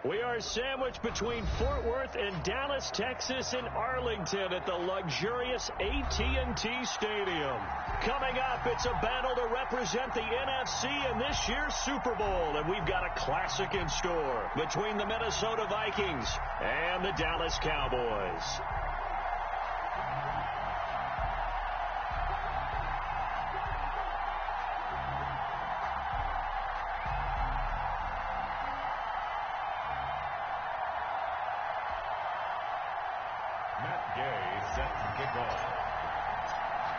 We are sandwiched between Fort Worth and Dallas, Texas, and Arlington at the luxurious AT&T Stadium. Coming up, it's a battle to represent the NFC in this year's Super Bowl, and we've got a classic in store between the Minnesota Vikings and the Dallas Cowboys.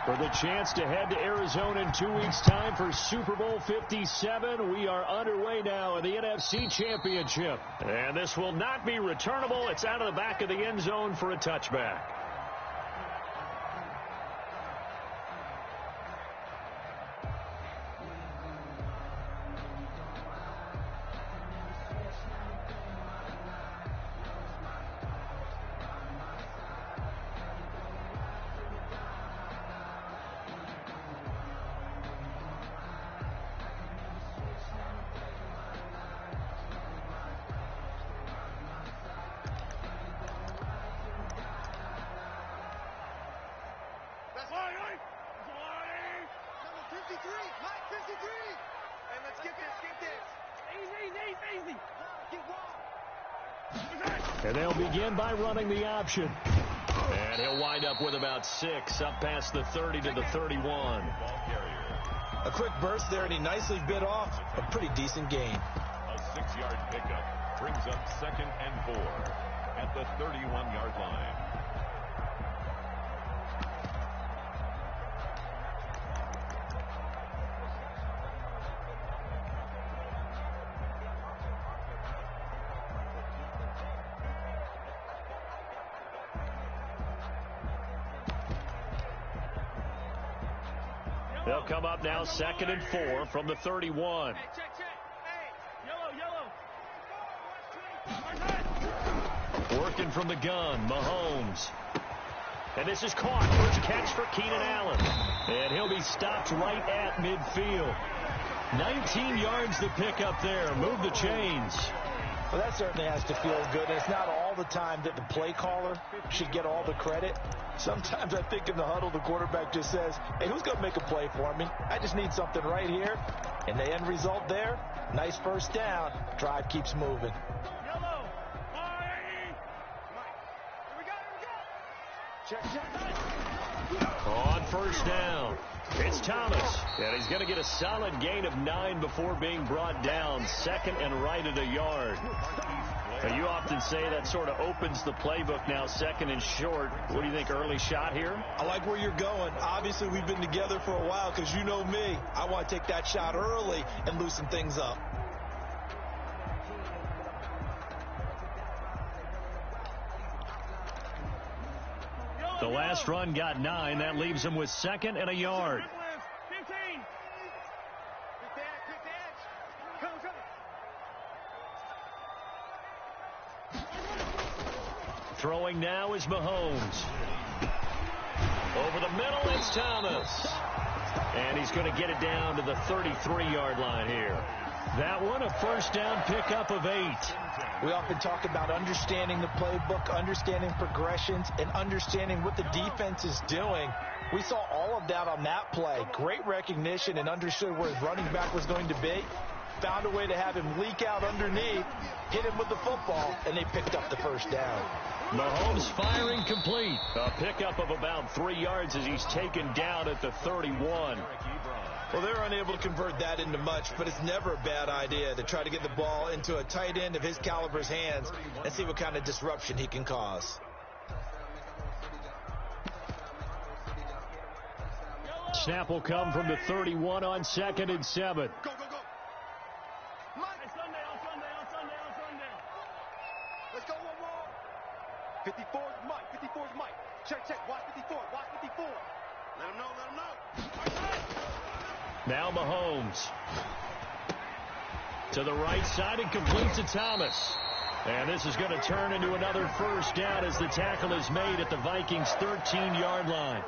For the chance to head to Arizona in 2 weeks' time for Super Bowl 57, we are underway now in the NFC Championship. And this will not be returnable. It's out of the back of the end zone for a touchback. And they'll begin by running the option. And he'll wind up with about 6, up past the 30 to the 31. A quick burst there, and he nicely bit off a pretty decent gain. A 6-yard pickup brings up 2nd and 4 at the 31-yard line. They'll come up now 2nd and 4 from the 31. Hey, check. Hey, yellow. Working from the gun, Mahomes. And this is caught. First catch for Keenan Allen. And he'll be stopped right at midfield. 19 yards to pick up there. Move the chains. Well, that certainly has to feel good. It's not all the time that the play caller should get all the credit. Sometimes I think in the huddle, the quarterback just says, hey, who's going to make a play for me? I just need something right here. And the end result there, nice first down. Drive keeps moving. Yellow. Here we go. Check. On first down, it's Thomas. And he's going to get a solid gain of 9 before being brought down. 2nd and right at a yard. Now, you often say that sort of opens the playbook now, 2nd and short. What do you think, early shot here? I like where you're going. Obviously, we've been together for a while because you know me. I want to take that shot early and loosen things up. The last run got 9. That leaves him with 2nd and a yard. 15. Quick edge. Throwing now is Mahomes. Over the middle, it's Thomas. And he's going to get it down to the 33-yard line here. That one, a first down pickup of 8. We often talk about understanding the playbook, understanding progressions, and understanding what the defense is doing. We saw all of that on that play. Great recognition and understood where his running back was going to be. Found a way to have him leak out underneath, hit him with the football, and they picked up the first down. Mahomes firing complete. A pickup of about 3 yards as he's taken down at the 31. Well, they're unable to convert that into much, but it's never a bad idea to try to get the ball into a tight end of his caliber's hands and see what kind of disruption he can cause. Snap will come from the 31 on 2nd and 7. Go. On Sunday. Let's go one more. 54's Mike. Check. Watch 54. Let him know. Now Mahomes. To the right side and completes to Thomas. And this is going to turn into another first down as the tackle is made at the Vikings' 13-yard line.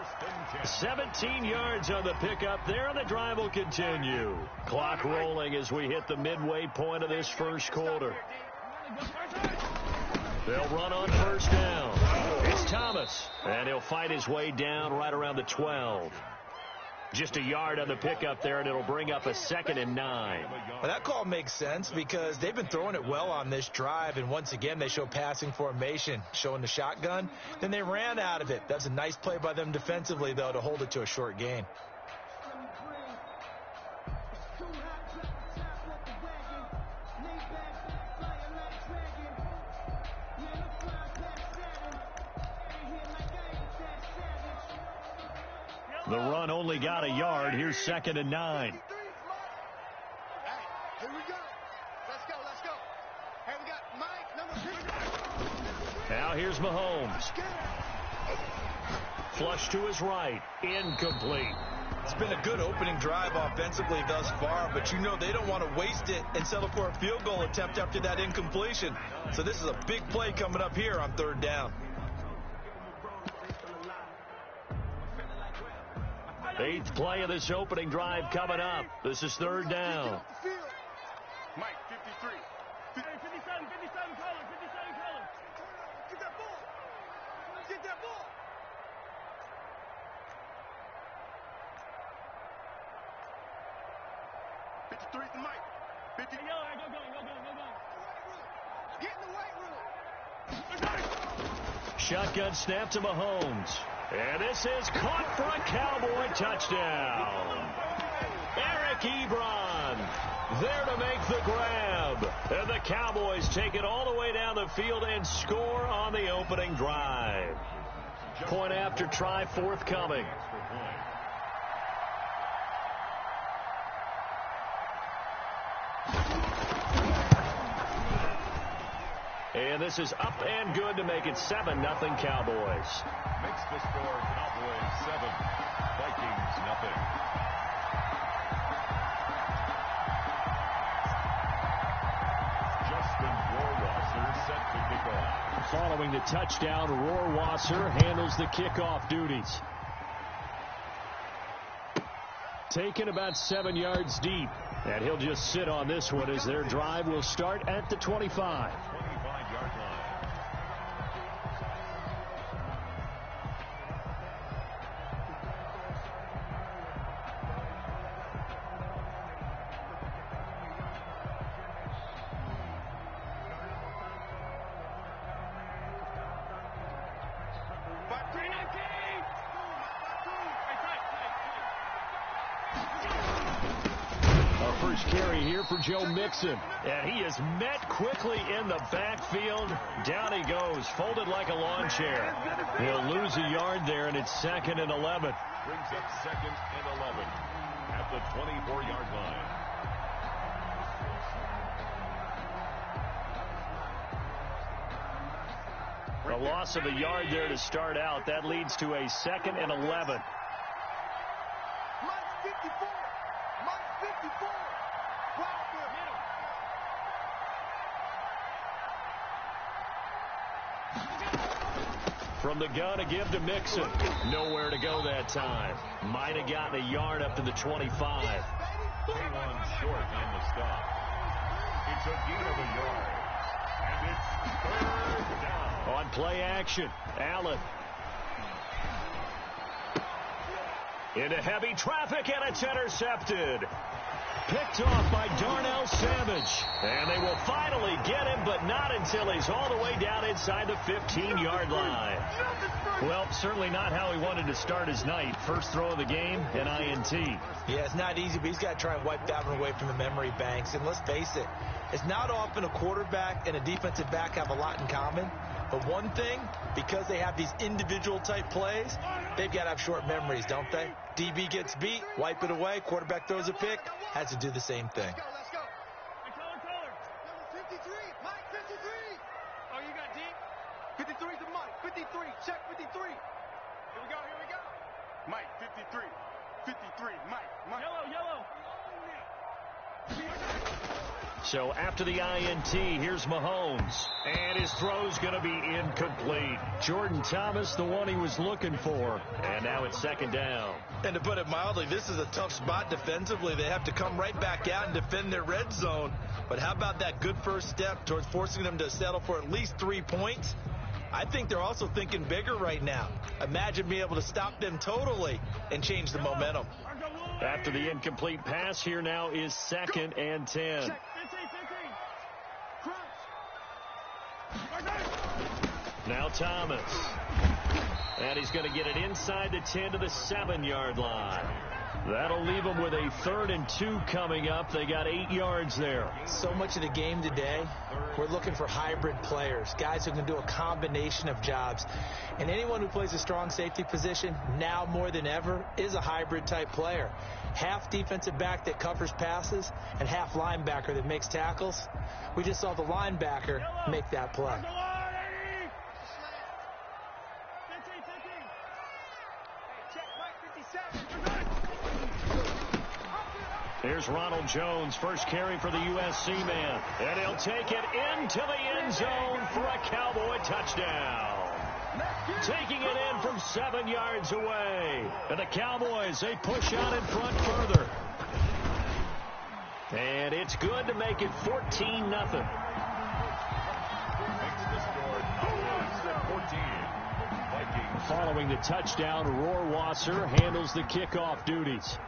17 yards on the pickup there, and the drive will continue. Clock rolling as we hit the midway point of this first quarter. They'll run on first down. It's Thomas, and he'll fight his way down right around the 12. Just a yard on the pickup there, and it'll bring up a 2nd and 9. Well, that call makes sense because they've been throwing it well on this drive, and once again they show passing formation, showing the shotgun. Then they ran out of it. That's a nice play by them defensively, though, to hold it to a short gain. The run only got a yard. Here's 2nd and 9. Hey, here we go. Let's go, let's go. Hey, we got Mike, number 50. Now here's Mahomes. Flush to his right. Incomplete. It's been a good opening drive offensively thus far, but you know they don't want to waste it and settle for a field goal attempt after that incompletion. So this is a big play coming up here on 3rd down. 8th play of this opening drive coming up. This is 3rd down. Mike, 53. 57, color, 57, color. Get that ball. Get that ball. 53 to Mike. 50. Go. Get in the weight room. Shotgun snap to Mahomes. And this is caught for a Cowboy touchdown. Eric Ebron there to make the grab. And the Cowboys take it all the way down the field and score on the opening drive. Point after try forthcoming. And this is up and good to make it 7-0 Cowboys. Makes the score Cowboys 7, Vikings nothing. Justin Rohrwasser set to kick off. Following the touchdown, Rohrwasser handles the kickoff duties. Taken about 7 yards deep. And he'll just sit on this one as their drive will start at the 25. 25-yard line. Carry here for Joe Mixon, and he is met quickly in the backfield. Down he goes, folded like a lawn chair. He'll lose a yard there, and it's 2nd and 11. Brings up 2nd and 11 at the 24-yard line. A loss of a yard there to start out. That leads to a 2nd and 11. Mike 54. Mike 54. From the gun, a give to Mixon. Nowhere to go that time. Might have gotten a yard up to the 25. Came on short on the stop. It's a gain of a yard. And it's 3rd down. On play action, Allen. Into heavy traffic, and it's intercepted. Picked off by Darnell Savage. And they will finally get him, but not until he's all the way down inside the 15-yard line. Well, certainly not how he wanted to start his night. First throw of the game, an INT. Yeah, it's not easy, but he's got to try and wipe that one away from the memory banks. And let's face it, it's not often a quarterback and a defensive back have a lot in common. But one thing, because they have these individual type plays, they've got to have short memories, don't they? DB gets beat, wipe it away, quarterback throws a pick, has to do the same thing. Let's go. Number 53, Mike 53. Oh, you got deep? 53 to Mike, 53, check 53. Here we go. Mike 53, 53, Mike. Yellow. So after the INT, here's Mahomes. And his throw's going to be incomplete. Jordan Thomas, the one he was looking for. And now it's second down. And to put it mildly, this is a tough spot defensively. They have to come right back out and defend their red zone. But how about that good first step towards forcing them to settle for at least 3 points? I think they're also thinking bigger right now. Imagine being able to stop them totally and change the momentum. After the incomplete pass, here now is 2nd and 10. Now Thomas. And he's going to get it inside the 10 to the 7-yard line. That'll leave them with a 3rd and 2 coming up. They got 8 yards there. So much of the game today, we're looking for hybrid players, guys who can do a combination of jobs. And anyone who plays a strong safety position, now more than ever, is a hybrid type player. Half defensive back that covers passes and half linebacker that makes tackles. We just saw the linebacker make that play. Here's Ronald Jones, first carry for the USC man. And he'll take it into the end zone for a Cowboy touchdown. Taking it in from 7 yards away. And the Cowboys, they push out in front further. And it's good to make it 14-0. Following the touchdown, Rohrwasser handles the kickoff duties.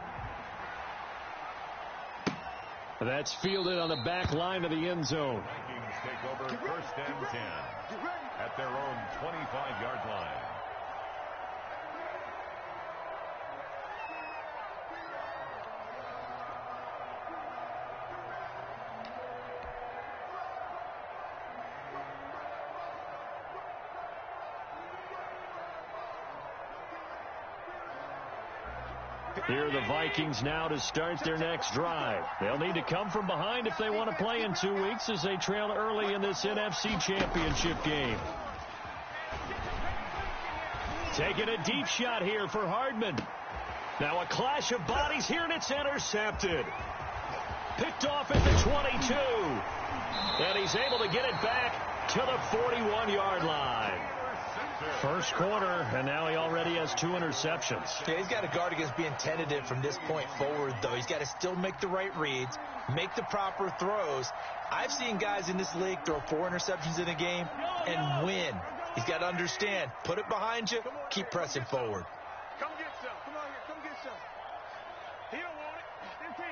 That's fielded on the back line of the end zone. Vikings take over 1st and 10 at their own 25-yard line. Here are the Vikings now to start their next drive. They'll need to come from behind if they want to play in 2 weeks as they trail early in this NFC Championship game. Taking a deep shot here for Hardman. Now a clash of bodies here, and it's intercepted. Picked off at the 22. And he's able to get it back to the 41-yard line. First quarter, and now he already has 2 interceptions. Yeah, he's got to guard against being tentative from this point forward, though. He's got to still make the right reads, make the proper throws. I've seen guys in this league throw 4 interceptions in a game and win. He's got to understand, put it behind you, keep pressing forward. Come get some. Come on here. Come get some. He don't want it. 15.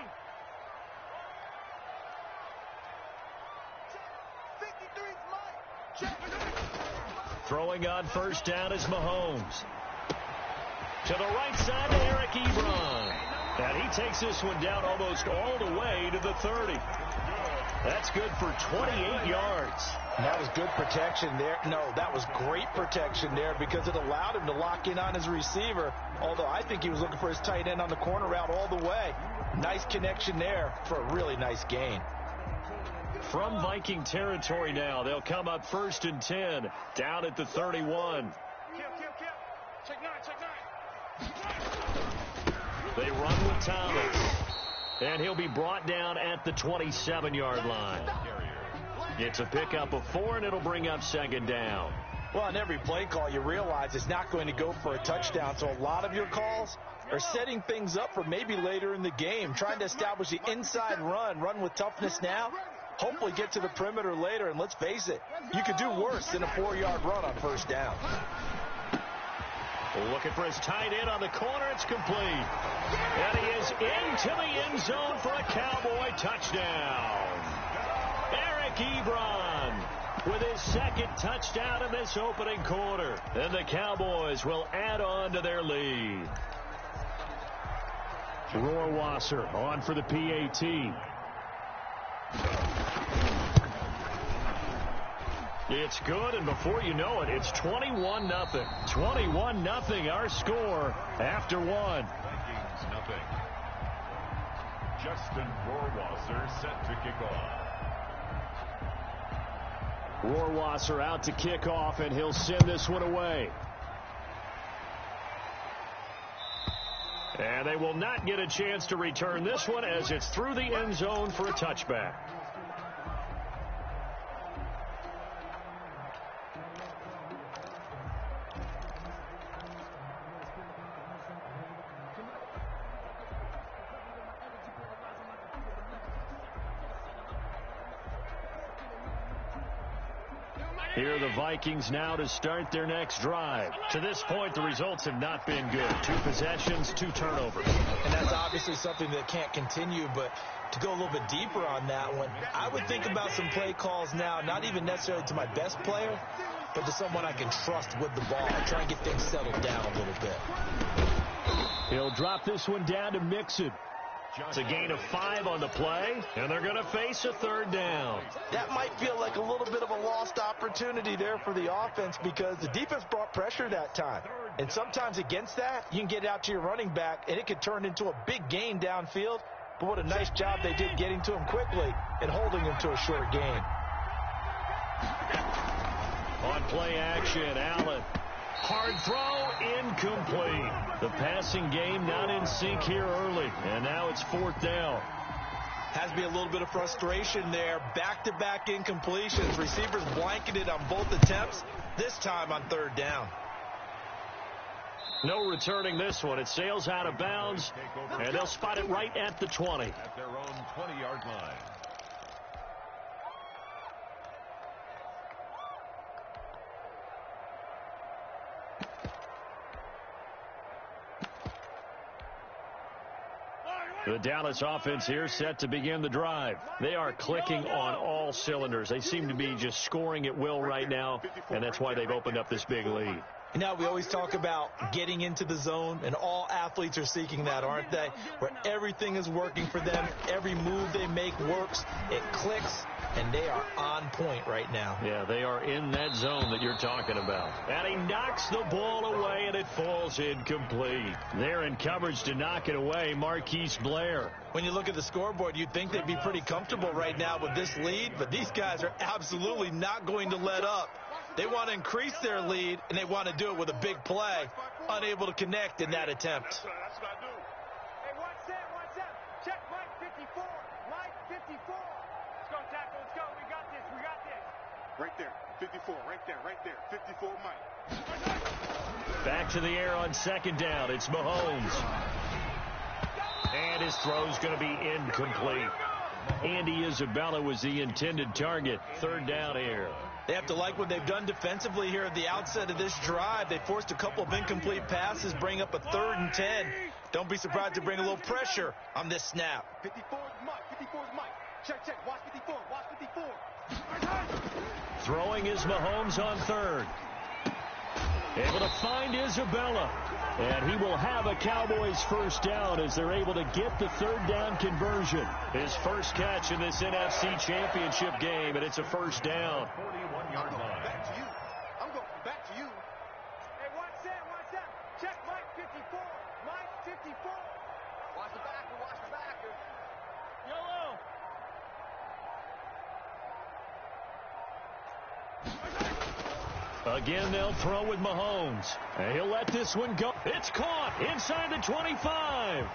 53's Mike. Check. Throwing on first down is Mahomes. To the right side to Eric Ebron. And he takes this one down almost all the way to the 30. That's good for 28 yards. That was good protection there. No, that was great protection there because it allowed him to lock in on his receiver, although I think he was looking for his tight end on the corner route all the way. Nice connection there for a really nice gain. From Viking territory now, they'll come up 1st and 10, down at the 31. Check 9. They run with Thomas, and he'll be brought down at the 27-yard line. It's a pickup of 4, and it'll bring up 2nd down. Well, on every play call, you realize it's not going to go for a touchdown, so a lot of your calls are setting things up for maybe later in the game, trying to establish the inside run with toughness now. Hopefully get to the perimeter later, and let's face it, you could do worse than a 4-yard run on first down. Looking for his tight end on the corner. It's complete. And he is into the end zone for a Cowboy touchdown. Eric Ebron with his 2nd touchdown in this opening quarter. And the Cowboys will add on to their lead. Rohrwasser on for the PAT. It's good, and before you know it, it's 21-0. 21-0 our score after 1. Vikings nothing. Justin Rohrwasser set to kick off. Rohrwasser out to kick off, and he'll send this one away. And they will not get a chance to return this one as it's through the end zone for a touchback. Here are the Vikings now to start their next drive. To this point, the results have not been good. 2 possessions, 2 turnovers. And that's obviously something that can't continue, but to go a little bit deeper on that one, I would think about some play calls now, not even necessarily to my best player, but to someone I can trust with the ball. Try and get things settled down a little bit. He'll drop this one down to Mixon. It's a gain of 5 on the play, and they're going to face a 3rd down. That might feel like a little bit of a lost opportunity there for the offense because the defense brought pressure that time. And sometimes against that, you can get out to your running back, and it could turn into a big gain downfield. But what a nice job they did getting to him quickly and holding him to a short gain. On play action, Allen. Hard throw, incomplete. The passing game not in sync here early, and now it's 4th down. Has to be a little bit of frustration there. Back-to-back incompletions. Receivers blanketed on both attempts, this time on 3rd down. No returning this one. It sails out of bounds, and they'll spot it right at the 20. At their own 20-yard line. The Dallas offense here set to begin the drive. They are clicking on all cylinders. They seem to be just scoring at will right now, and that's why they've opened up this big lead. You know, we always talk about getting into the zone, and all athletes are seeking that, aren't they? Where everything is working for them, every move they make works, it clicks, and they are on point right now. Yeah, they are in that zone that you're talking about. And he knocks the ball away, and it falls incomplete. They're in coverage to knock it away, Marquise Blair. When you look at the scoreboard, you'd think they'd be pretty comfortable right now with this lead, but these guys are absolutely not going to let up. They want to increase their lead, and they want to do it with a big play. Unable to connect in that attempt. That's what I do. Hey, watch that. Check Mike 54. Mike 54. Let's go, tackle. Let's go. We got this. Right there. 54. Right there. 54, Mike. Back to the air on 2nd down. It's Mahomes. And his throw's going to be incomplete. Andy Isabella was the intended target. 3rd down here. They have to like what they've done defensively here at the outset of this drive. They forced a couple of incomplete passes, bring up a 3rd and 10. Don't be surprised to bring a little pressure on this snap. 54 is Mike. Check. Watch 54. Throwing is Mahomes on 3rd. Able to find Isabella. And he will have a Cowboys 1st down as they're able to get the 3rd down conversion. His first catch in this NFC Championship game, and it's a 1st down. 41-yard line. I'm going back to you. Hey, watch that. Check Mike 54. Mike 54. Watch the backer. Yellow. Again, they'll throw with Mahomes. And he'll let this one go. It's caught inside the 25.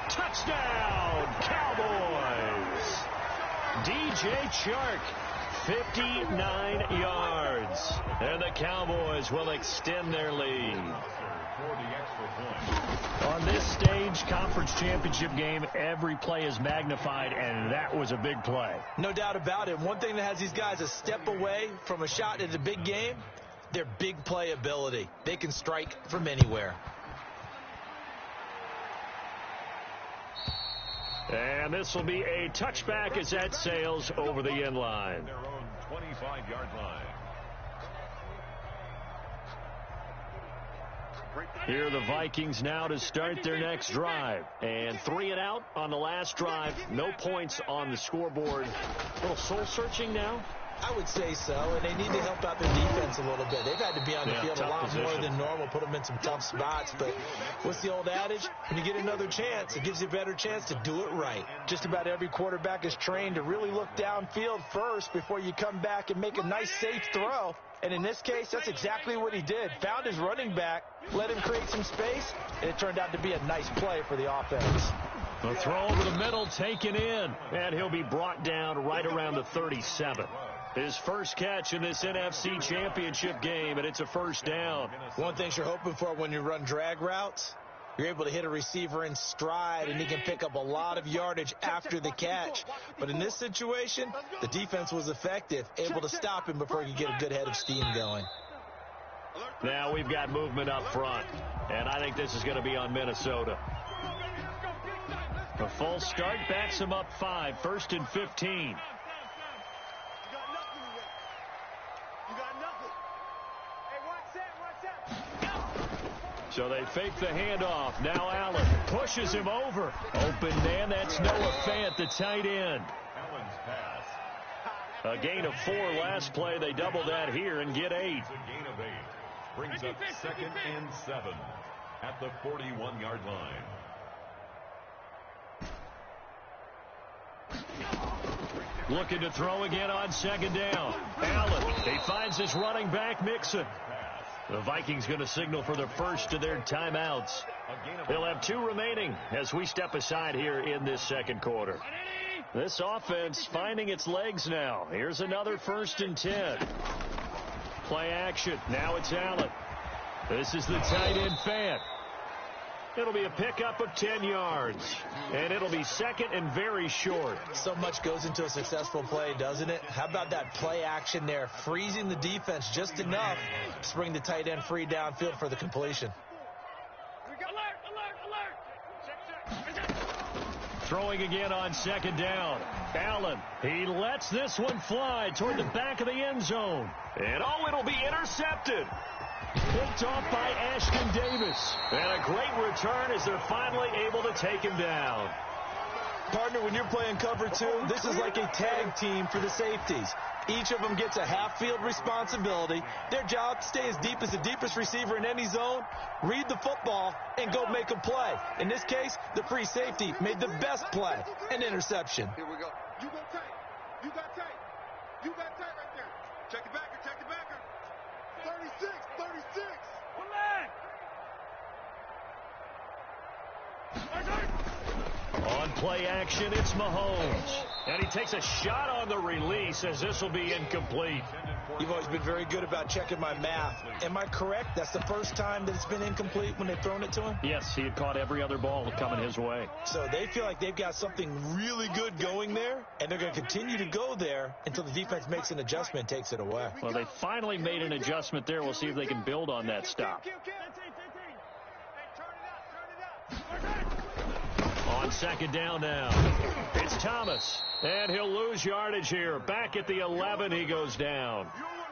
Touchdown, Cowboys. DJ Chark, 59 yards. And the Cowboys will extend their lead. For the extra point. On this stage, conference championship game, every play is magnified, and that was a big play. No doubt about it. One thing that has these guys a step away from a shot at a big game, their big play ability. They can strike from anywhere. And this will be a touchback as that sails over the end line. Their own 25-yard line. Here are the Vikings now to start their next drive. And 3 and out on the last drive. No points on the scoreboard. A little soul-searching now? I would say so, and they need to help out their defense a little bit. They've had to be on the field a lot more than normal, put them in some tough spots. But what's the old adage? When you get another chance, it gives you a better chance to do it right. Just about every quarterback is trained to really look downfield first before you come back and make a nice, safe throw. And in this case, that's exactly what he did. Found his running back, let him create some space, and it turned out to be a nice play for the offense. The throw over the middle taken in, and he'll be brought down right around the 37. His first catch in this NFC Championship game, and it's a 1st down. One thing you're hoping for when you run drag routes, You're able to hit a receiver in stride, and he can pick up a lot of yardage after the catch. But in this situation, the defense was effective, able to stop him before he could get a good head of steam going. Now we've got movement up front, and I think this is going to be on Minnesota. A false start backs him up 5, 1st and 15. So they fake the handoff. Now Allen pushes him over. Open man, that's Noah Fant, the tight end. Allen's pass. A gain of 4 last play. They double that here and get 8. It's a gain of 8. Brings up 2nd and 7 at the 41-yard line. Looking to throw again on 2nd down. Allen, he finds his running back Mixon. The Vikings going to signal for the first of their timeouts. They'll have 2 remaining as we step aside here in this second quarter. This offense finding its legs now. Here's another 1st and 10. Play action. Now it's Allen. This is the tight end Fant. It'll be a pickup of 10 yards. And it'll be 2nd and very short. So much goes into a successful play, doesn't it? How about that play action there? Freezing the defense just enough to bring the tight end free downfield for the completion. Throwing again on 2nd down. Allen, he lets this one fly toward the back of the end zone. And it'll be intercepted. Picked off by Ashton Davis. And a great return as they're finally able to take him down. Partner, when you're playing cover 2, this is like a tag team for the safeties. Each of them gets a half-field responsibility. Their job, stay as deep as the deepest receiver in any zone, read the football, and go make a play. In this case, the free safety made the best play, an interception. Here we go. You go tight. You got tight. You got tight right there. Check the backer. Check the backer. 36. 36. One leg. On play action, it's Mahomes. And he takes a shot on the release as this will be incomplete. You've always been very good about checking my math. Am I correct? That's the first time that it's been incomplete when they've thrown it to him? Yes, he had caught every other ball coming his way. So they feel like they've got something really good going there, and they're going to continue to go there until the defense makes an adjustment and takes it away. Well, they finally made an adjustment there. We'll see if they can build on that stop. On 2nd down now. It's Thomas. And he'll lose yardage here. Back at the 11, he goes down.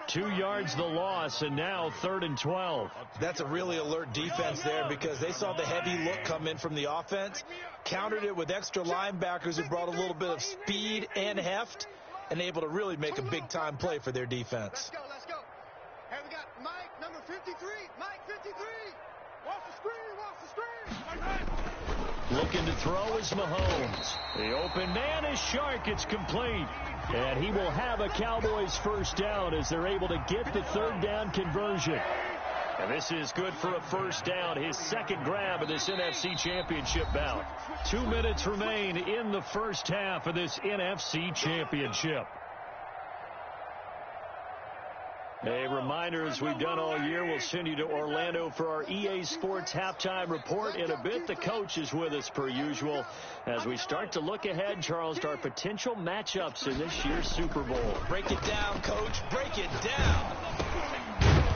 2 yards the loss, and now 3rd and 12. That's a really alert defense there because they saw the heavy look come in from the offense, countered it with extra linebackers who brought a little bit of speed and heft, and able to really make a big-time play for their defense. Let's go. Hey, we got Mike, number 53. Mike, 53. Watch the screen. Watch the screen. Looking to throw is Mahomes. The open man is Shark. It's complete. And he will have a Cowboys 1st down as they're able to get the 3rd down conversion. And this is good for a 1st down, his 2nd grab of this NFC Championship bout. 2 minutes remain in the first half of this NFC Championship. A reminder, as we've done all year, we'll send you to Orlando for our EA Sports halftime report. In a bit, the coach is with us per usual as we start to look ahead, Charles, to our potential matchups in this year's Super Bowl. Break it down, Coach. Break it down.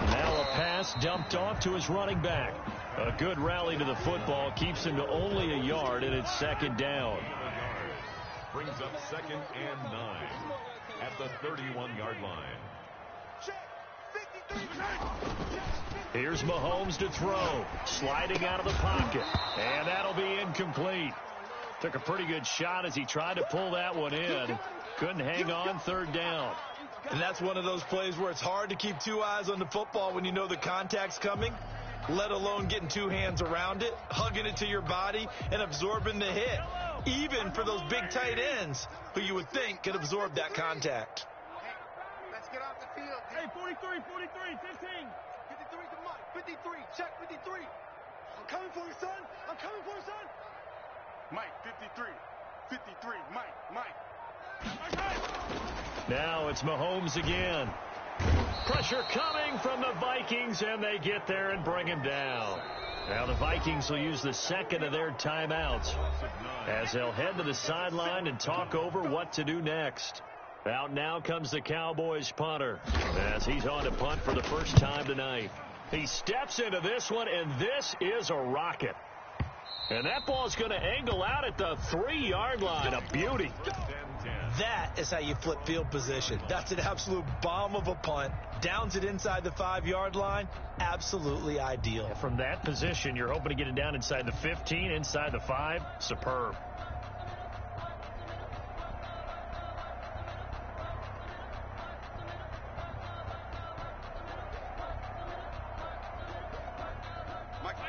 Now a pass dumped off to his running back. A good rally to the football keeps him to only a yard, and it's 2nd down. Brings up 2nd and 9 at the 31-yard line. Here's Mahomes to throw. Sliding out of the pocket. And that'll be incomplete. Took a pretty good shot as he tried to pull that one in. Couldn't hang on, 3rd down. And that's one of those plays where it's hard to keep 2 eyes on the football when you know the contact's coming, let alone getting 2 hands around it, hugging it to your body, and absorbing the hit. Even for those big tight ends who you would think could absorb that contact. Let's get off the field. Hey, 43, 15. 53 to Mike. 53. Check 53. I'm coming for you, son. I'm coming for you, son. Mike, 53. 53. Mike. Now it's Mahomes again. Pressure coming from the Vikings, and they get there and bring him down. Now the Vikings will use the second of their timeouts as they'll head to the sideline and talk over what to do next. Out now comes the Cowboys punter as he's on to punt for the first time tonight. He steps into this one, and this is a rocket. And that ball's going to angle out at the 3-yard line. A beauty. That is how you flip field position. That's an absolute bomb of a punt. Downs it inside the 5-yard line. Absolutely ideal. From that position, you're hoping to get it down inside the 15, inside the 5. Superb.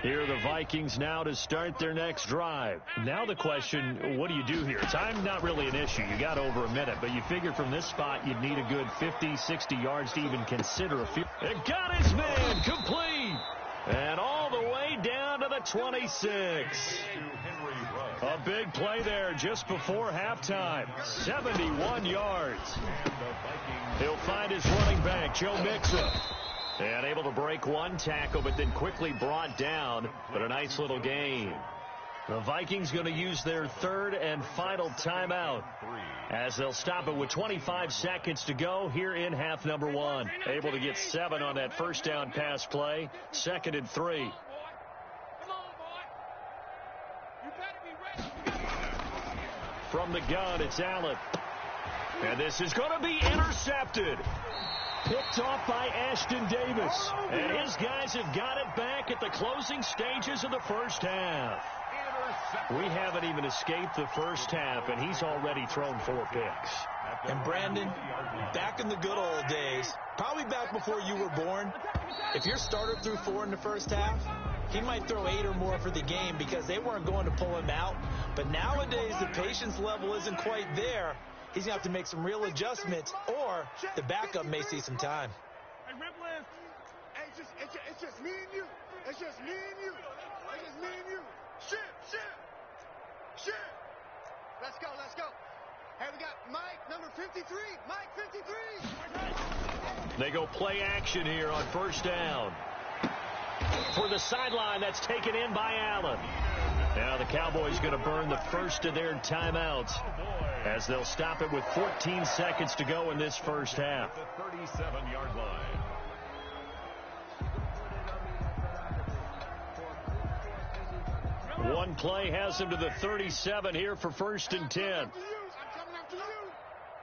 Here are the Vikings now to start their next drive. Now the question, what do you do here? Time not really an issue. You got over a minute, but you figure from this spot you'd need a good 50, 60 yards to even consider a field. It got his man complete. And all the way down to the 26. A big play there just before halftime. 71 yards. He'll find his running back, Joe Mixon. And able to break one tackle, but then quickly brought down. But a nice little gain. The Vikings going to use their third and final timeout as they'll stop it with 25 seconds to go here in half number 1. Able to get 7 on that first down pass play. 2nd and 3. From the gun, it's Allen. And this is going to be intercepted. Picked off by Ashton Davis. And his guys have got it back at the closing stages of the first half. We haven't even escaped the first half, and he's already thrown 4 picks. And Brandon, back in the good old days, probably back before you were born, if your starter threw 4 in the first half, he might throw 8 or more for the game because they weren't going to pull him out. But nowadays, the patience level isn't quite there. He's going to have to make some real adjustments, or the backup may see some time. Hey, it's just me and you. It's just me and you. It's just me and you. Shit. Let's go. Hey, we got Mike, number 53. Mike, 53. They go play action here on first down. For the sideline, that's taken in by Allen. Now the Cowboys going to burn the first of their timeouts as they'll stop it with 14 seconds to go in this first half. The 37-yard line. One play has him to the 37 here for 1st and 10. I'm coming after you.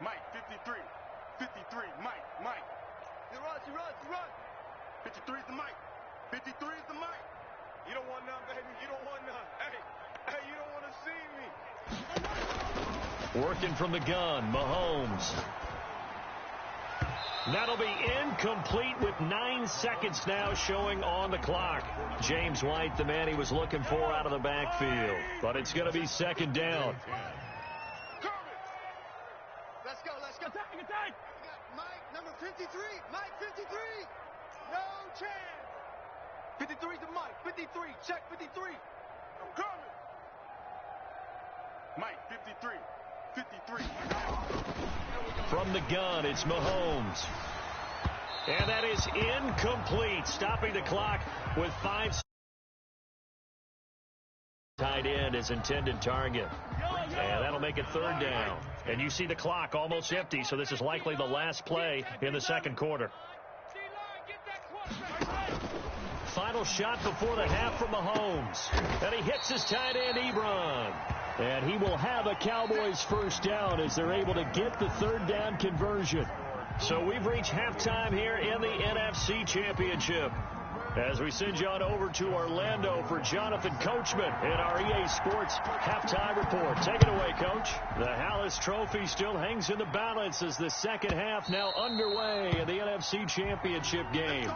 Mike, 53. 53, Mike. He runs. 53 is the Mike. 53 is the Mike. You don't want none, baby. You don't want none. Hey, you don't want to see me. Working from the gun, Mahomes. That'll be incomplete with 9 seconds now showing on the clock. James White, the man he was looking for out of the backfield. But it's going to be 2nd down. Let's go. Attack. We got Mike, number 53. Mike, 53. No chance. 53 to Mike. 53. Check 53. I'm coming. Mike, 53. 53. From the gun, it's Mahomes. And that is incomplete. Stopping the clock with 5 seconds. Tight end is intended target. And that'll make it 3rd down. And you see the clock almost empty, so this is likely the last play in the second quarter. Final shot before the half from Mahomes. And he hits his tight end, Ebron. And he will have a Cowboys first down as they're able to get the 3rd down conversion. So we've reached halftime here in the NFC Championship. As we send you on over to Orlando for Jonathan Coachman in our EA Sports halftime report. Take it away, Coach. The Hallis Trophy still hangs in the balance as the second half now underway in the NFC Championship game.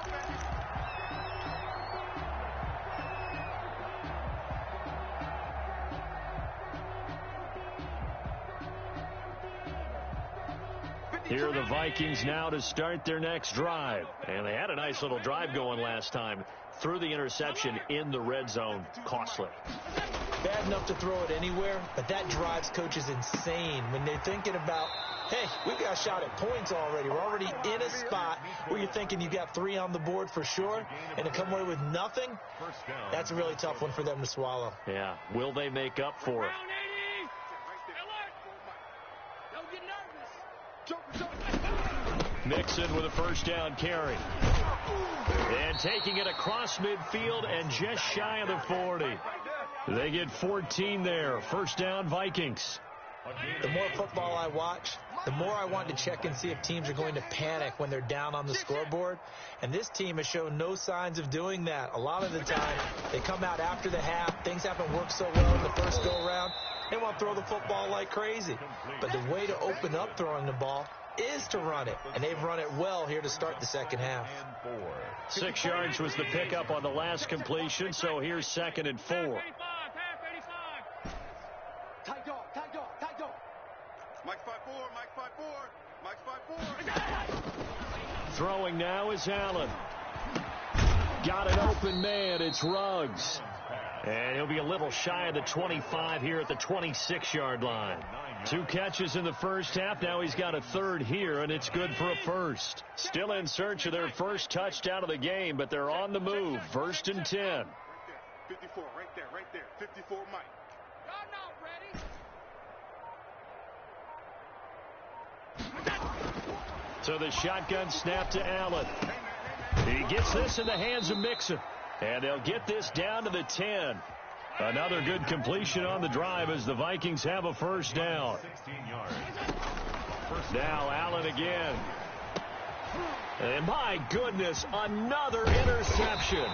Here are the Vikings now to start their next drive. And they had a nice little drive going last time. Threw the interception in the red zone. Costly. Bad enough to throw it anywhere, but that drives coaches insane when they're thinking about hey, we got a shot at points already. We're already in a spot where you're thinking you got 3 on the board for sure, and to come away with nothing, that's a really tough one for them to swallow. Yeah, will they make up for it? Mixon with a first down carry. And taking it across midfield and just shy of the 40. They get 14 there. First down, Vikings. The more football I watch, the more I want to check and see if teams are going to panic when they're down on the scoreboard. And this team has shown no signs of doing that. A lot of the time, they come out after the half. Things haven't worked so well in the first go-around. They want to throw the football like crazy. But the way to open up throwing the ball is to run it. And they've run it well here to start the second half. 6 yards was the pickup on the last completion, so here's 2nd and 4. Tight dog, tight dog, tight dog. Mike 5-4, Mike 5-4, Mike 5-4. Throwing now is Allen. Got an open man. It's Ruggs. And he'll be a little shy of the 25 here at the 26-yard line. 2 catches in the first half. Now he's got a 3rd here, and it's good for a first. Still in search of their first touchdown of the game, but they're on the move. 1st and 10. 54, right there. 54, Mike. So the shotgun snap to Allen. He gets this in the hands of Mixon. And they'll get this down to the 10. Another good completion on the drive as the Vikings have a first down. Now Allen again. And my goodness, another interception.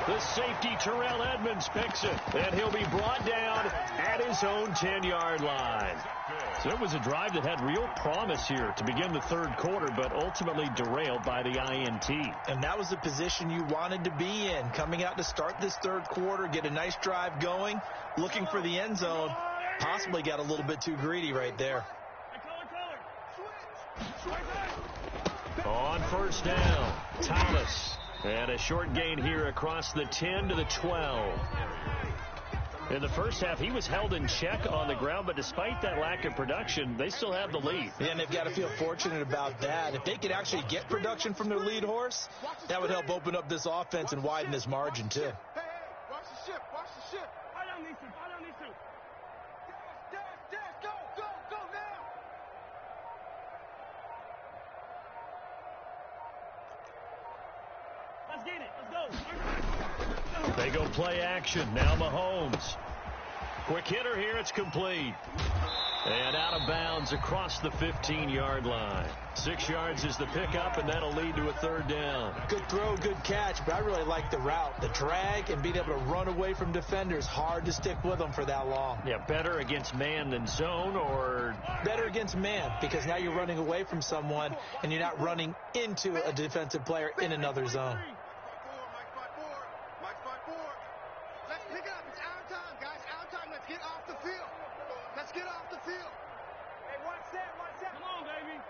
The safety Terrell Edmonds picks it, and he'll be brought down at his own 10-yard line. So it was a drive that had real promise here to begin the 3rd quarter, but ultimately derailed by the INT. And that was the position you wanted to be in, coming out to start this 3rd quarter, get a nice drive going, looking for the end zone. Possibly got a little bit too greedy right there. On first down, Thomas. And a short gain here across the 10 to the 12. In the first half, he was held in check on the ground, but despite that lack of production, they still have the lead. Yeah, and they've got to feel fortunate about that. If they could actually get production from their lead horse, that would help open up this offense and widen this margin, too. Hey, watch the ship, watch the ship. I don't need to. Dash, go now. Let's get it, let's go. They go play action. Now Mahomes. Quick hitter here. It's complete. And out of bounds across the 15-yard line. 6 yards is the pickup, and that'll lead to a 3rd down. Good throw, good catch, but I really like the route. The drag and being able to run away from defenders. Hard to stick with them for that long. Yeah, better against man than zone, or? Better against man, because now you're running away from someone, and you're not running into a defensive player in another zone. Mike 5-4. Let's pick it up. It's our time, guys. Our time. Let's get off the field. Let's get off the field. Hey, watch that. Come on, baby.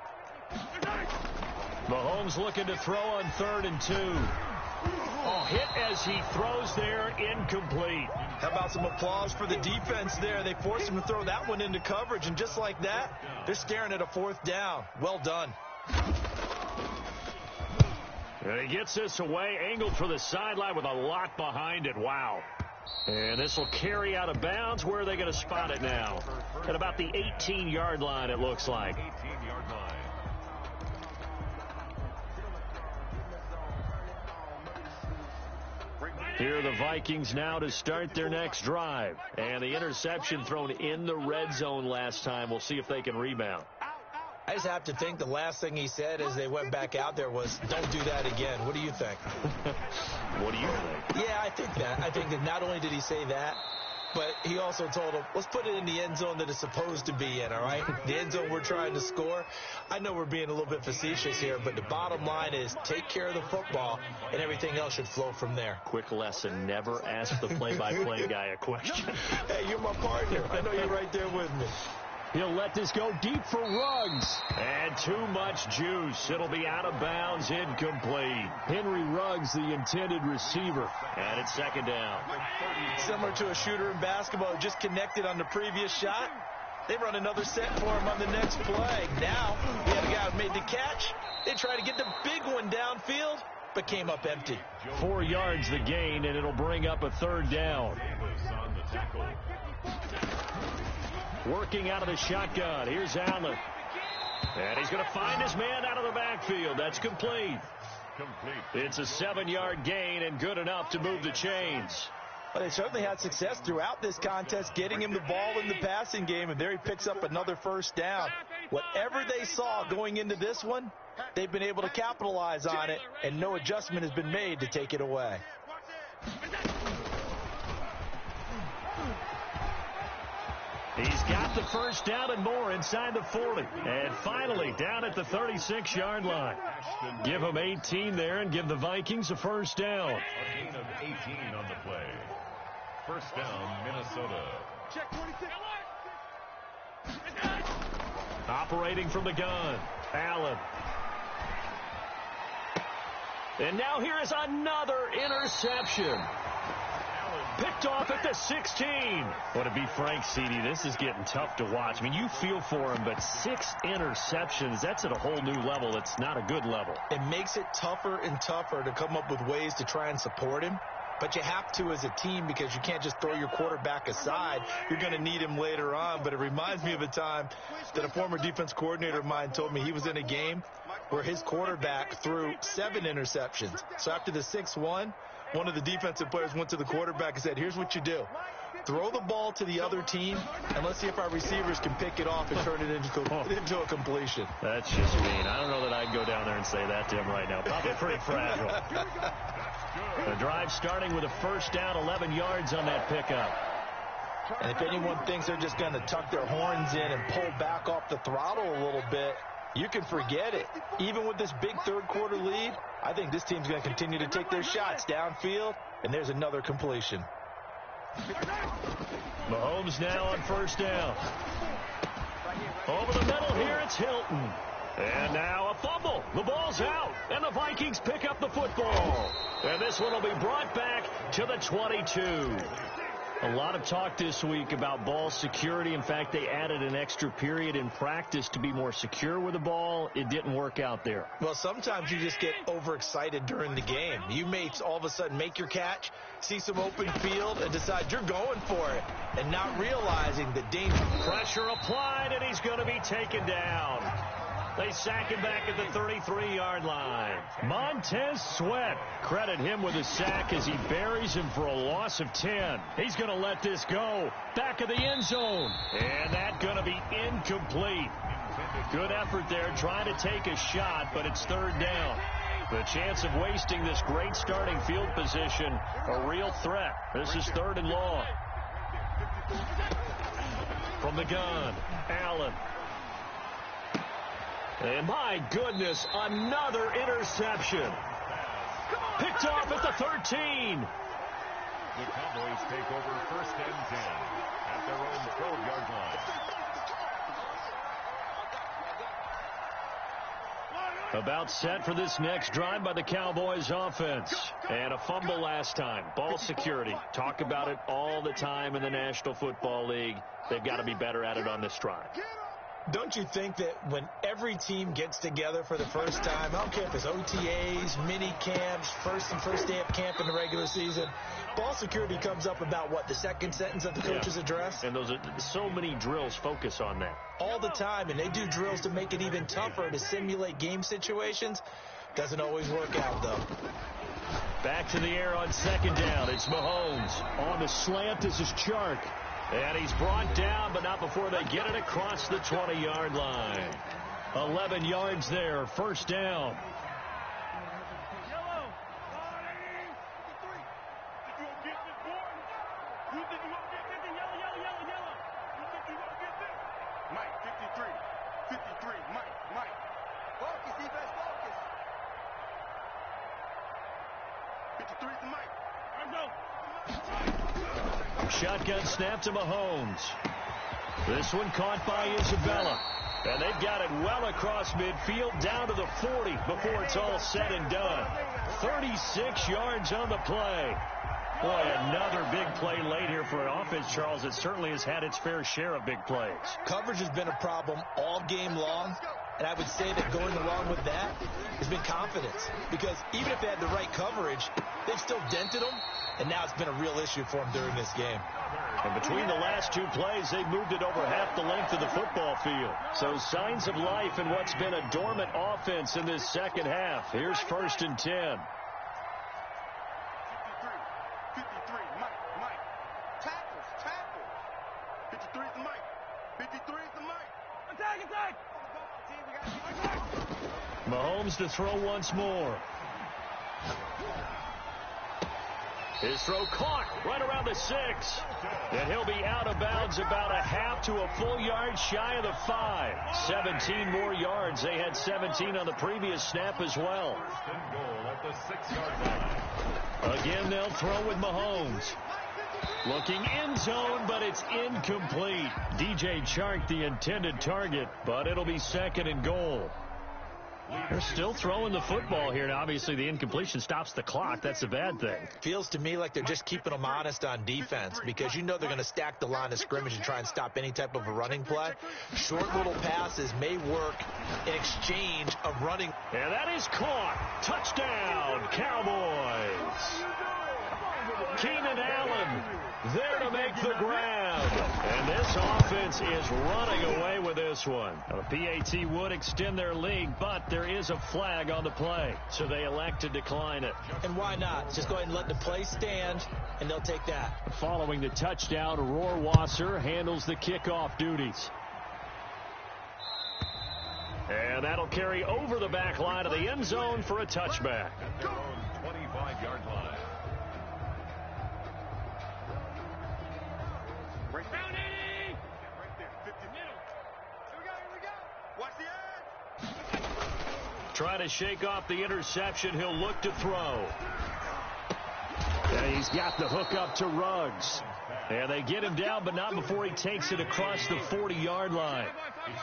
Mahomes looking to throw on 3rd and 2. Oh, hit as he throws there, incomplete. How about some applause for the defense there? They forced him to throw that one into coverage, and just like that, they're staring at a 4th down. Well done. And he gets this away, angled for the sideline with a lot behind it. Wow. And this will carry out of bounds. Where are they going to spot it now? At about the 18-yard line, it looks like. 18-yard line. Here are the Vikings now to start their next drive. And the interception thrown in the red zone last time. We'll see if they can rebound. I just have to think the last thing he said as they went back out there was, don't do that again. What do you think? What do you think? Yeah, I think that. I think that not only did he say that, but he also told him, let's put it in the end zone that it's supposed to be in, all right? The end zone we're trying to score. I know we're being a little bit facetious here, but the bottom line is take care of the football, and everything else should flow from there. Quick lesson, never ask the play-by-play guy a question. Hey, you're my partner. I know you're right there with me. He'll let this go deep for Ruggs. And too much juice. It'll be out of bounds, incomplete. Henry Ruggs, the intended receiver. And it's 2nd down. Similar to a shooter in basketball who just connected on the previous shot. They run another set for him on the next play. Now, we had a guy who made the catch. They tried to get the big one downfield, but came up empty. 4 yards the gain, and it'll bring up a third down. Working out of the shotgun. Here's Allen. And he's going to find his man out of the backfield. That's complete. It's a 7-yard gain and good enough to move the chains. Well, they certainly had success throughout this contest, getting him the ball in the passing game, and there he picks up another first down. Whatever they saw going into this one, they've been able to capitalize on it, and no adjustment has been made to take it away. He's got the first down and more inside the 40. And finally, down at the 36-yard line. Give them 18 there and give the Vikings a first down. A gain of 18 on the play. First down, Minnesota. Check 26. Operating from the gun, Allen. And now here is another interception. Picked off at the 16. Well, to be frank, CD, this is getting tough to watch. I mean, you feel for him, but 6 interceptions, that's at a whole new level. It's not a good level. It makes it tougher and tougher to come up with ways to try and support him. But you have to as a team because you can't just throw your quarterback aside. You're going to need him later on. But it reminds me of a time that a former defense coordinator of mine told me he was in a game where his quarterback threw 7 interceptions. So after the 6th one of the defensive players went to the quarterback and said, here's what you do. Throw the ball to the other team, and let's see if our receivers can pick it off and turn it into a completion. That's just mean. I don't know that I'd go down there and say that to him right now. Probably pretty fragile. The drive starting with a first down, 11 yards on that pickup. And if anyone thinks they're just going to tuck their horns in and pull back off the throttle a little bit, you can forget it. Even with this big third-quarter lead, I think this team's going to continue to take their shots downfield, and there's another completion. Mahomes now on first down. Over the middle here, it's Hilton. And now a fumble. The ball's out, and the Vikings pick up the football. And this one will be brought back to the 22. A lot of talk this week about ball security. In fact, they added an extra period in practice to be more secure with the ball. It didn't work out there. Well, sometimes you just get overexcited during the game. You may all of a sudden make your catch, see some open field, and decide you're going for it, and not realizing the danger. Pressure applied, and he's going to be taken down. They sack him back at the 33-yard line. Montez Sweat, credit him with a sack as he buries him for a loss of 10. He's going to let this go. Back of the end zone. And that's going to be incomplete. Good effort there trying to take a shot, but it's third down. The chance of wasting this great starting field position, a real threat. This is third and long. From the gun, Allen. And my goodness, another interception. Picked off at the 13. The Cowboys take over first and 10 at their own 12-yard line. About set for this next drive by the Cowboys offense. And a fumble last time. Ball security. Talk about it all the time in the National Football League. They've got to be better at it on this drive. Don't you think that when every team gets together for the first time, I don't care if it's OTAs, mini camps, first day of camp in the regular season, ball security comes up about, what, the second sentence of the coach's address? And those are so many drills focus on that. All the time, and they do drills to make it even tougher to simulate game situations. Doesn't always work out, though. Back to the air on second down. It's Mahomes. On the slant, this is Chark. And he's brought down, but not before they get it across the 20-yard line. 11 yards there, first down. Mike, 53. 53, Mike. Focus, defense, focus. 53 to Mike. Shotgun snap to Mahomes. This one caught by Isabella. And they've got it well across midfield down to the 40 before it's all said and done. 36 yards on the play. Boy, another big play late here for an offense, Charles. It certainly has had its fair share of big plays. Coverage has been a problem all game long, and I would say that going along with that has been confidence. Because even if they had the right coverage, they've still dented them, and now it's been a real issue for them during this game. And between the last two plays, they've moved it over half the length of the football field. So signs of life in what's been a dormant offense in this second half. Here's 1st and 10. 53, Mike. Tackles. 53 is the Mike. 53 is the Mike. Attack. Mahomes to throw once more. His throw caught right around the 6. And he'll be out of bounds about a half to a full yard shy of the 5. 17 more yards. They had 17 on the previous snap as well. Again, they'll throw with Mahomes. Looking end zone, but it's incomplete. DJ Chark, the intended target, but it'll be 2nd and goal. They're still throwing the football here. Now, obviously, the incompletion stops the clock. That's a bad thing. Feels to me like they're just keeping them honest on defense because you know they're going to stack the line of scrimmage and try and stop any type of a running play. Short little passes may work in exchange of running. And that is caught. Touchdown, Cowboys. Keenan Allen there to make the grab. And this offense is running away with this one. A PAT would extend their lead, but there is a flag on the play, so they elect to decline it. And why not? Just go ahead and let the play stand, and they'll take that. Following the touchdown, Rohrwasser handles the kickoff duties. And that'll carry over the back line of the end zone for a touchback. 25-yard line. Try to shake off the interception. He'll look to throw. And he's got the hook up to Ruggs. And they get him down, but not before he takes it across the 40-yard line.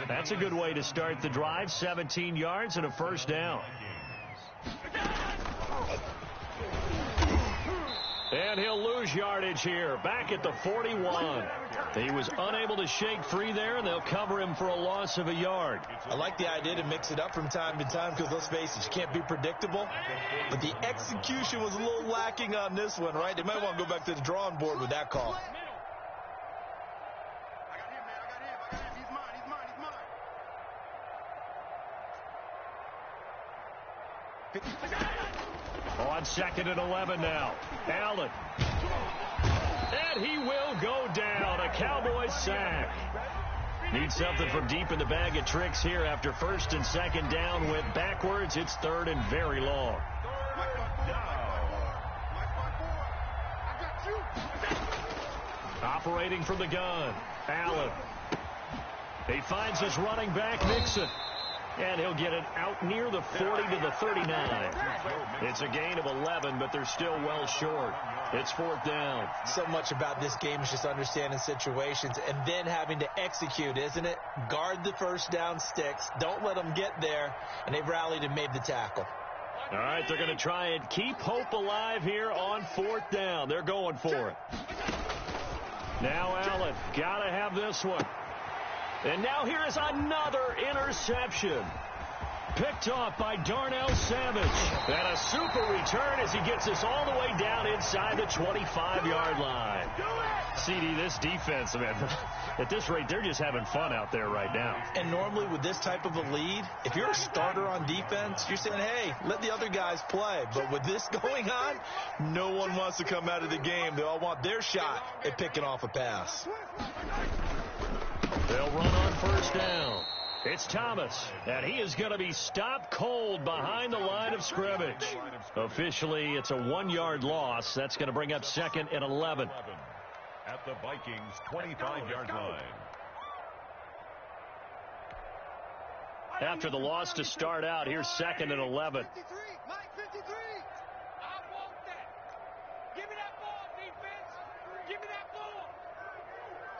That's a good way to start the drive. 17 yards and a 1st down. And he'll lose yardage here. Back at the 41. He was unable to shake free there, and they'll cover him for a loss of a yard. I like the idea to mix it up from time to time because, let's face it, you can't be predictable. But the execution was a little lacking on this one, right? They might want to go back to the drawing board with that call. I got him. He's mine. On 2nd and 11 now. Allen. And he will go down. A Cowboys sack. Need something from deep in the bag of tricks here after 1st and 2nd down. Went backwards. It's 3rd and very long. Operating from the gun. Allen. He finds his running back, Nixon. And he'll get it out near the 40 to the 39. It's a gain of 11, but they're still well short. It's 4th down. So much about this game is just understanding situations and then having to execute, isn't it? Guard the 1st down sticks. Don't let them get there. And they've rallied and made the tackle. All right, they're going to try and keep hope alive here on 4th down. They're going for it. Now Allen. Got to have this one. And now here is another interception. Picked off by Darnell Savage. And a super return as he gets us all the way down inside the 25-yard line. CD, this defense, man, at this rate, they're just having fun out there right now. And normally with this type of a lead, if you're a starter on defense, you're saying, hey, let the other guys play. But with this going on, no one wants to come out of the game. They all want their shot at picking off a pass. They'll run on 1st down. It's Thomas, and he is going to be stopped cold behind the line of scrimmage. Officially, it's a 1-yard loss. That's going to bring up 2nd and 11. At the Vikings' 25-yard line. After the loss to start out, here's 2nd and 11. 53, Mike 53. I want that. Give me that ball, defense. Give me that ball.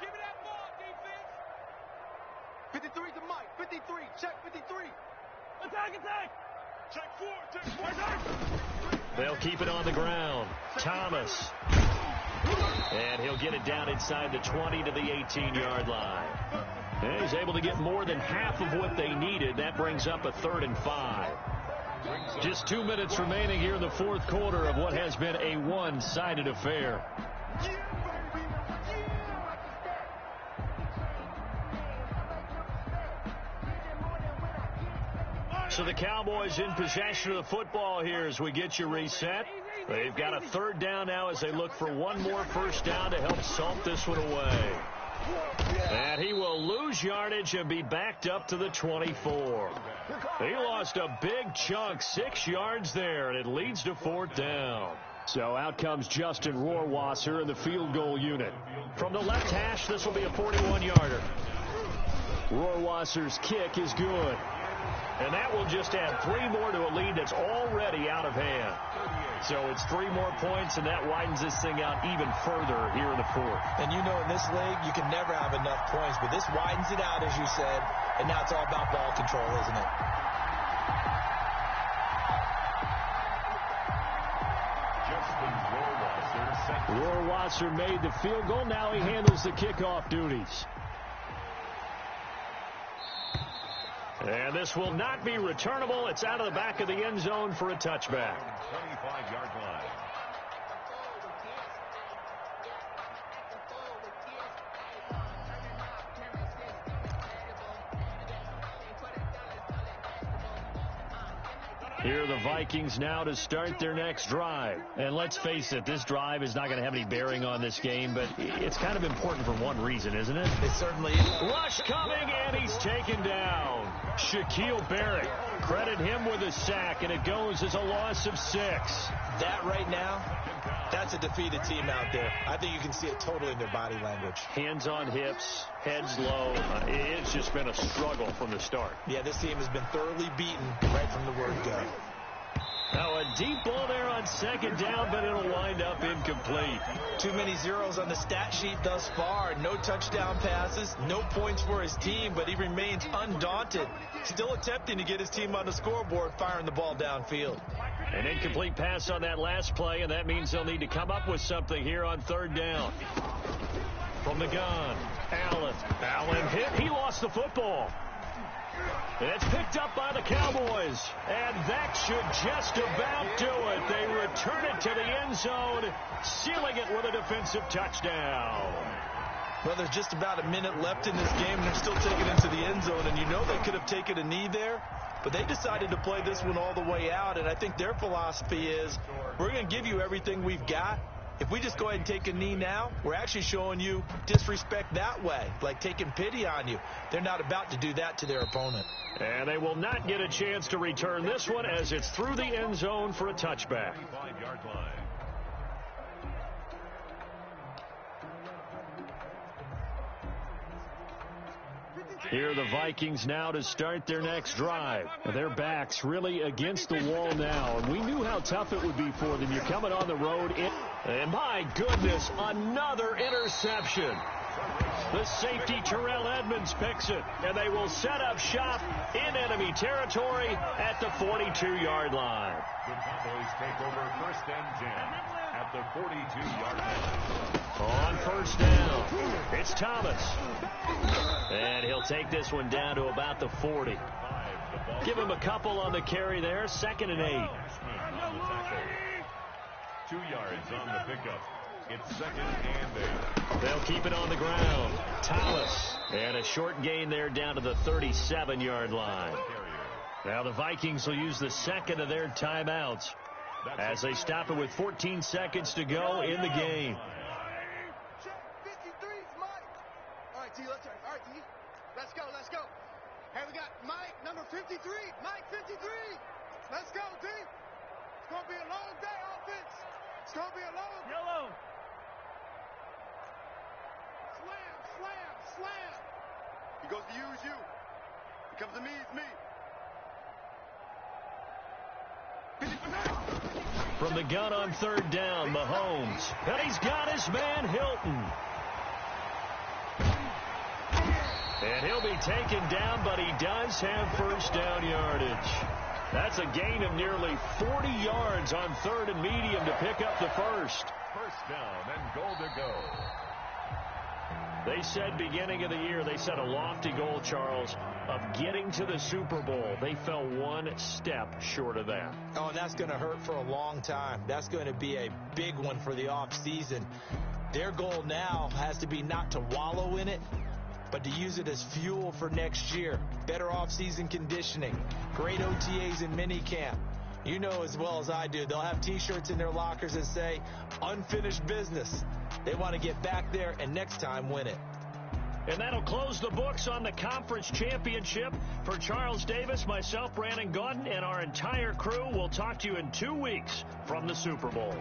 Give me that ball, defense. 53 to Mike. 53. Check 53. Attack. Check 4. They'll keep it on the ground. Thomas. And he'll get it down inside the 20 to the 18-yard line. And he's able to get more than half of what they needed. That brings up a 3rd and 5. Just 2 minutes remaining here in the fourth quarter of what has been a one-sided affair. So the Cowboys in possession of the football here as we get you reset. They've got a 3rd down now as they look for one more first down to help salt this one away. And he will lose yardage and be backed up to the 24. He lost a big chunk, 6 yards there, and it leads to 4th down. So out comes Justin Rohrwasser in the field goal unit. From the left hash, this will be a 41-yarder. Rohrwasser's kick is good. And that will just add 3 more to a lead that's already out of hand. So it's 3 more points, and that widens this thing out even further here in the fourth. And you know in this league, you can never have enough points, but this widens it out, as you said, and now it's all about ball control, isn't it? Rohrwasser made the field goal. Now he handles the kickoff duties. And this will not be returnable. It's out of the back of the end zone for a touchback. 25-yard line. Here are the Vikings now to start their next drive. And let's face it, this drive is not going to have any bearing on this game, but it's kind of important for one reason, isn't it? It certainly is. Rush coming, and he's taken down. Shaquille Barrett, credit him with a sack, and it goes as a loss of 6. That right now, that's a defeated team out there. I think you can see it totally in their body language. Hands on hips, heads low. It's just been a struggle from the start. Yeah, this team has been thoroughly beaten right from the word go. Now a deep ball there on 2nd down, but it'll wind up incomplete. Too many zeros on the stat sheet thus far. No touchdown passes, no points for his team, but he remains undaunted. Still attempting to get his team on the scoreboard, firing the ball downfield. An incomplete pass on that last play, and that means they'll need to come up with something here on 3rd down. From the gun, Allen hit. He lost the football. And it's picked up by the Cowboys. And that should just about do it. They return it to the end zone, sealing it with a defensive touchdown. Well, there's just about a minute left in this game, and they're still taking it to the end zone. And you know they could have taken a knee there, but they decided to play this one all the way out. And I think their philosophy is, we're going to give you everything we've got. If we just go ahead and take a knee now, we're actually showing you disrespect that way, like taking pity on you. They're not about to do that to their opponent. And they will not get a chance to return this one as it's through the end zone for a touchback. 25-yard line. Here are the Vikings now to start their next drive. Their backs really against the wall now, and we knew how tough it would be for them. You're coming on the road, and my goodness, another interception. The safety Terrell Edmonds picks it, and they will set up shop in enemy territory at the 42-yard line. The Cowboys take over 1st and 10 at the 42-yard line. On 1st down, it's Thomas. And he'll take this one down to about the 40. Give him a couple on the carry there. 2nd and 8. 2 yards on the pickup. It's 2nd and 8. They'll keep it on the ground. Thomas. And a short gain there down to the 37-yard line. Now the Vikings will use the 2nd of their timeouts as they stop it with 14 seconds to go in the game. Let's go. Hey, we got Mike, number 53. Mike, 53. Let's go, D. It's going to be a long day, offense. It's going to be a long day. Yellow. Slam. He goes to you, it's you. He comes to me, it's me. From the gun on 3rd down, Mahomes. And he's got his man, Hilton. And he'll be taken down, but he does have 1st down yardage. That's a gain of nearly 40 yards on 3rd and medium to pick up the first. First down and goal to go. They said beginning of the year, they set a lofty goal, Charles, of getting to the Super Bowl. They fell one step short of that. Oh, and that's going to hurt for a long time. That's going to be a big one for the offseason. Their goal now has to be not to wallow in it, but to use it as fuel for next year. Better offseason conditioning, great OTAs and minicamp. You know as well as I do, they'll have T-shirts in their lockers that say, unfinished business. They want to get back there and next time win it. And that'll close the books on the conference championship. For Charles Davis, myself, Brandon Gaudin, and our entire crew, we'll talk to you in 2 weeks from the Super Bowl.